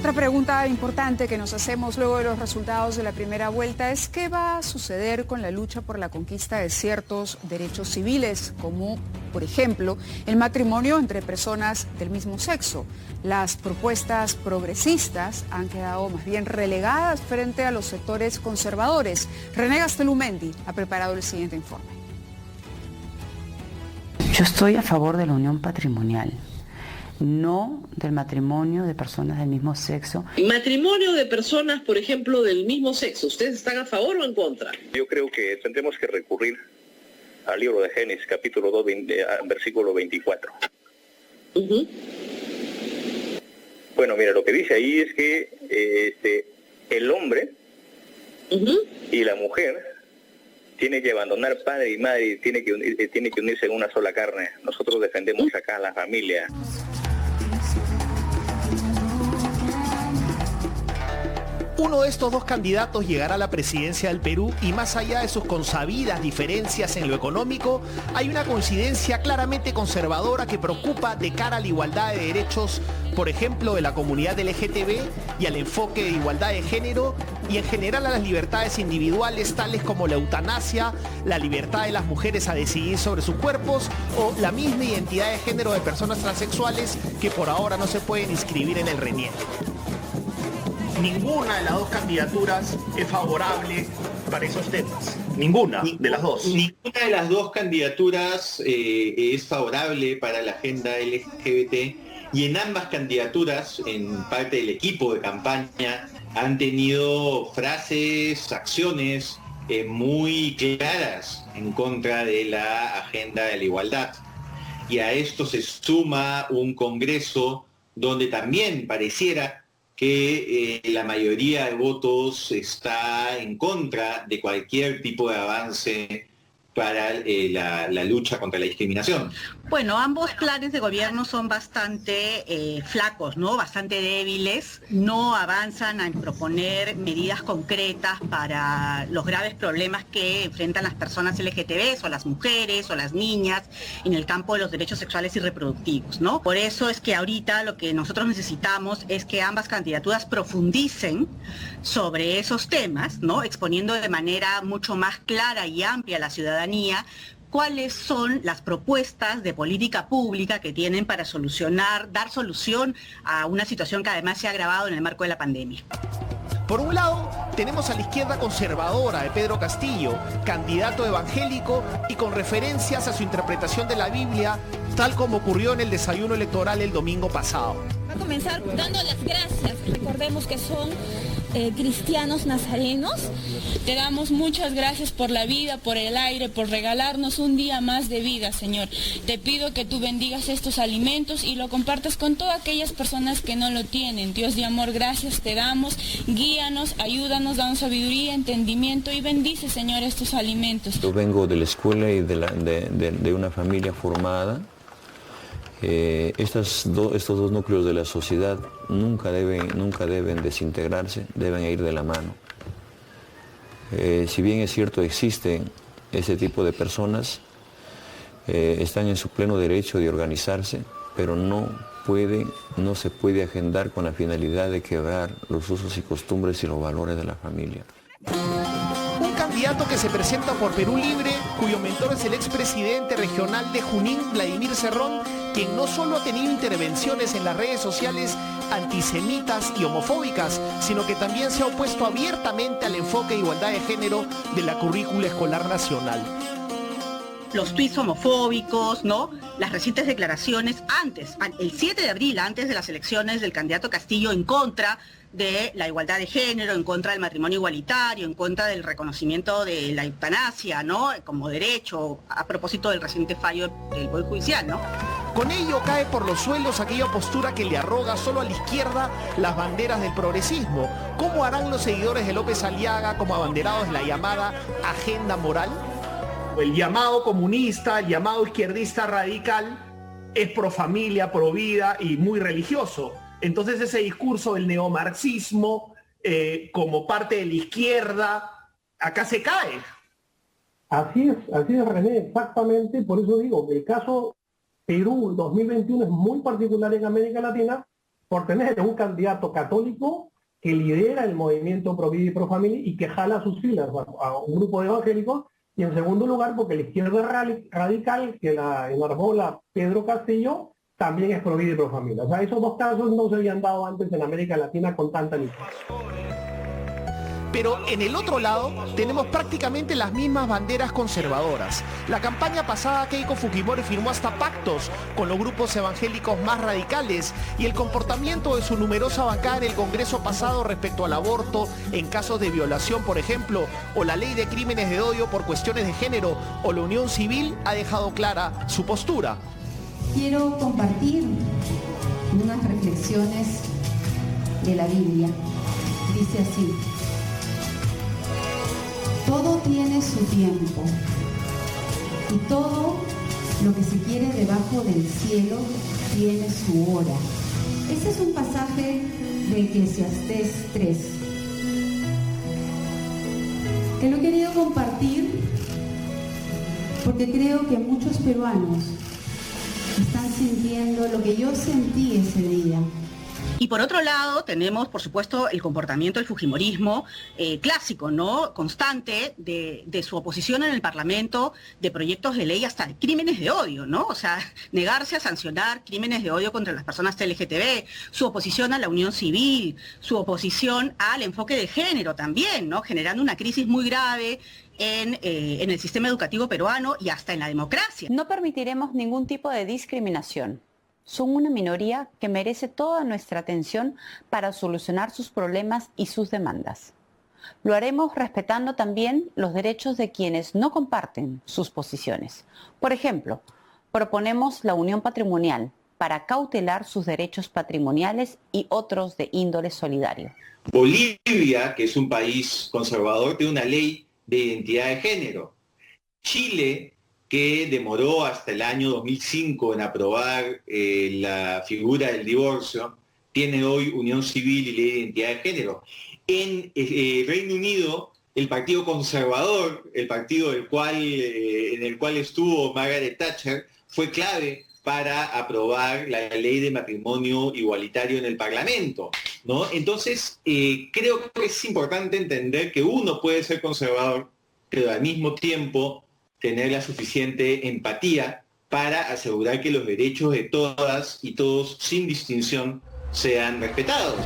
Otra pregunta importante que nos hacemos luego de los resultados de la primera vuelta es qué va a suceder con la lucha por la conquista de ciertos derechos civiles, como por ejemplo el matrimonio entre personas del mismo sexo. Las propuestas progresistas han quedado más bien relegadas frente a los sectores conservadores. René Gastelumendi ha preparado el siguiente informe. Yo estoy a favor de la unión patrimonial, no del matrimonio de personas del mismo sexo. Matrimonio de personas, por ejemplo, del mismo sexo. ¿Ustedes están a favor o en contra? Yo creo que tendremos que recurrir al libro de Génesis, capítulo 2, versículo 24. Bueno, mira, lo que dice ahí es que el hombre y la mujer tienen que abandonar padre y madre y tiene que unirse en una sola carne. Nosotros defendemos acá a la familia. Uno de estos dos candidatos llegará a la presidencia del Perú y más allá de sus consabidas diferencias en lo económico, hay una coincidencia claramente conservadora que preocupa de cara a la igualdad de derechos, por ejemplo, de la comunidad LGTB y al enfoque de igualdad de género y en general a las libertades individuales tales como la eutanasia, la libertad de las mujeres a decidir sobre sus cuerpos o la misma identidad de género de personas transexuales que por ahora no se pueden inscribir en el RENIEC. Ninguna de las dos candidaturas es favorable para esos temas. Ninguna de las dos. Ninguna de las dos candidaturas es favorable para la agenda LGBT y en ambas candidaturas, en parte del equipo de campaña, han tenido frases, acciones muy claras en contra de la agenda de la igualdad. Y a esto se suma un Congreso donde también pareciera que la mayoría de votos está en contra de cualquier tipo de avance para la lucha contra la discriminación. Bueno, ambos planes de gobierno son bastante flacos, ¿no? Bastante débiles, no avanzan en proponer medidas concretas para los graves problemas que enfrentan las personas LGTB o las mujeres o las niñas en el campo de los derechos sexuales y reproductivos, ¿no? Por eso es que ahorita lo que nosotros necesitamos es que ambas candidaturas profundicen sobre esos temas, ¿no? Exponiendo de manera mucho más clara y amplia a la ciudadanía cuáles son las propuestas de política pública que tienen para dar solución a una situación que además se ha agravado en el marco de la pandemia. Por un lado, tenemos a la izquierda conservadora de Pedro Castillo, candidato evangélico y con referencias a su interpretación de la Biblia, tal como ocurrió en el desayuno electoral el domingo pasado. Va a comenzar dando las gracias. Recordemos que son cristianos nazarenos. Te damos muchas gracias por la vida, por el aire, por regalarnos un día más de vida, Señor. Te pido que tú bendigas estos alimentos y lo compartas con todas aquellas personas que no lo tienen. Dios de amor, gracias te damos. Guíanos, ayúdanos, danos sabiduría, entendimiento y bendice, Señor, estos alimentos. Yo vengo de la escuela y de una familia formada. Estos dos núcleos de la sociedad nunca deben desintegrarse, deben ir de la mano. Si bien es cierto existen ese tipo de personas, están en su pleno derecho de organizarse, pero no se puede agendar con la finalidad de quebrar los usos y costumbres y los valores de la familia. Un candidato que se presenta por Perú Libre, cuyo mentor es el expresidente regional de Junín, Vladimir Cerrón, quien no solo ha tenido intervenciones en las redes sociales antisemitas y homofóbicas, sino que también se ha opuesto abiertamente al enfoque de igualdad de género de la currícula escolar nacional. Los tuits homofóbicos, ¿no? Las recientes declaraciones el 7 de abril, antes de las elecciones del candidato Castillo en contra de la igualdad de género, en contra del matrimonio igualitario, en contra del reconocimiento de la eutanasia, ¿no? Como derecho, a propósito del reciente fallo del Poder Judicial, ¿no? Con ello cae por los suelos aquella postura que le arroga solo a la izquierda las banderas del progresismo. ¿Cómo harán los seguidores de López Aliaga como abanderados de la llamada agenda moral? El llamado comunista, el llamado izquierdista radical es pro familia, pro vida y muy religioso. Entonces ese discurso del neomarxismo como parte de la izquierda, acá se cae. Así es René, exactamente. Por eso digo que el caso Perú 2021 es muy particular en América Latina, por tener un candidato católico que lidera el movimiento Pro Vida y Pro Familia y que jala a sus filas a un grupo de evangélicos, y en segundo lugar porque la izquierda radical, que la enarbola Pedro Castillo, también es Pro Vida y Pro Familia. O sea, esos dos casos no se habían dado antes en América Latina con tanta nitidez. Pero en el otro lado tenemos prácticamente las mismas banderas conservadoras. La campaña pasada Keiko Fujimori firmó hasta pactos con los grupos evangélicos más radicales, y el comportamiento de su numerosa bancada en el Congreso pasado respecto al aborto en casos de violación, por ejemplo, o la ley de crímenes de odio por cuestiones de género o la unión civil, ha dejado clara su postura. Quiero compartir unas reflexiones de la Biblia. Dice así: todo tiene su tiempo y todo lo que se quiere debajo del cielo tiene su hora. Este es un pasaje de Eclesiastés 3, que lo he querido compartir porque creo que muchos peruanos están sintiendo lo que yo sentí ese día. Y por otro lado tenemos, por supuesto, el comportamiento del fujimorismo clásico, ¿no? Constante de su oposición en el Parlamento de proyectos de ley hasta crímenes de odio, ¿no? O sea, negarse a sancionar crímenes de odio contra las personas LGTB, su oposición a la unión civil, su oposición al enfoque de género también, ¿no? Generando una crisis muy grave en el sistema educativo peruano y hasta en la democracia. No permitiremos ningún tipo de discriminación. Son una minoría que merece toda nuestra atención para solucionar sus problemas y sus demandas. Lo haremos respetando también los derechos de quienes no comparten sus posiciones. Por ejemplo, proponemos la unión patrimonial para cautelar sus derechos patrimoniales y otros de índole solidario. Bolivia, que es un país conservador, tiene una ley de identidad de género. Chile, que demoró hasta el año 2005 en aprobar la figura del divorcio, tiene hoy unión civil y ley de identidad de género. En Reino Unido, el partido conservador, el partido en el cual estuvo Margaret Thatcher, fue clave para aprobar la ley de matrimonio igualitario en el Parlamento, ¿no? Entonces, creo que es importante entender que uno puede ser conservador, pero al mismo tiempo tener la suficiente empatía para asegurar que los derechos de todas y todos, sin distinción, sean respetados.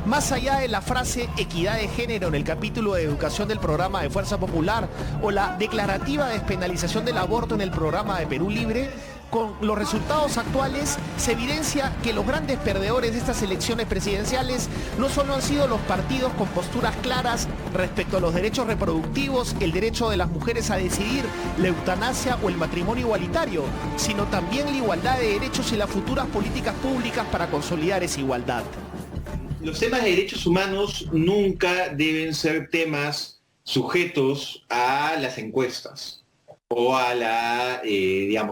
Más allá de la frase equidad de género en el capítulo de educación del programa de Fuerza Popular o la declarativa despenalización del aborto en el programa de Perú Libre, con los resultados actuales se evidencia que los grandes perdedores de estas elecciones presidenciales no solo han sido los partidos con posturas claras respecto a los derechos reproductivos, el derecho de las mujeres a decidir, la eutanasia o el matrimonio igualitario, sino también la igualdad de derechos y las futuras políticas públicas para consolidar esa igualdad. Los temas de derechos humanos nunca deben ser temas sujetos a las encuestas o a la,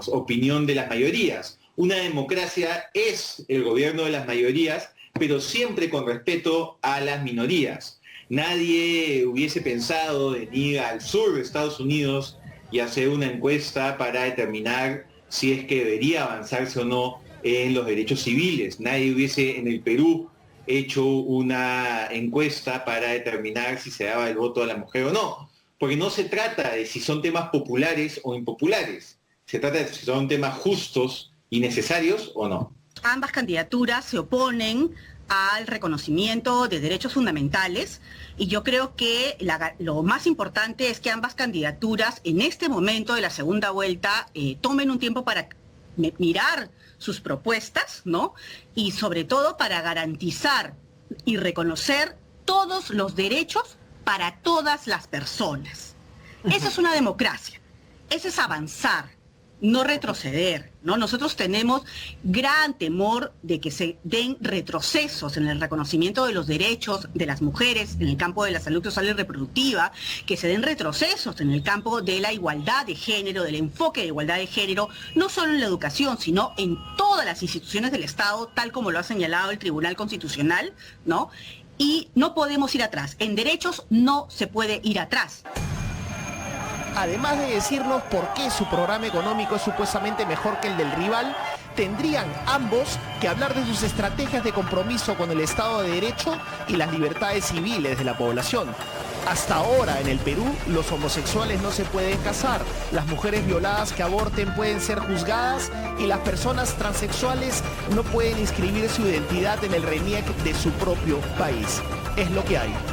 opinión de las mayorías. Una democracia es el gobierno de las mayorías, pero siempre con respeto a las minorías. Nadie hubiese pensado en ir al sur de Estados Unidos y hacer una encuesta para determinar si es que debería avanzarse o no en los derechos civiles. Nadie hubiese en el Perú hecho una encuesta para determinar si se daba el voto a la mujer o no. Porque no se trata de si son temas populares o impopulares, se trata de si son temas justos y necesarios o no. Ambas candidaturas se oponen al reconocimiento de derechos fundamentales y yo creo que lo más importante es que ambas candidaturas en este momento de la segunda vuelta tomen un tiempo para mirar sus propuestas, ¿no? Y sobre todo para garantizar y reconocer todos los derechos para todas las personas. Esa es una democracia, eso es avanzar, no retroceder, ¿no? Nosotros tenemos gran temor de que se den retrocesos en el reconocimiento de los derechos de las mujeres en el campo de la salud sexual y reproductiva, que se den retrocesos en el campo de la igualdad de género, del enfoque de igualdad de género, no solo en la educación, sino en todas las instituciones del Estado, tal como lo ha señalado el Tribunal Constitucional, ¿no? Y no podemos ir atrás. En derechos no se puede ir atrás. Además de decirnos por qué su programa económico es supuestamente mejor que el del rival, tendrían ambos que hablar de sus estrategias de compromiso con el Estado de Derecho y las libertades civiles de la población. Hasta ahora en el Perú los homosexuales no se pueden casar, las mujeres violadas que aborten pueden ser juzgadas y las personas transexuales no pueden inscribir su identidad en el RENIEC de su propio país. Es lo que hay.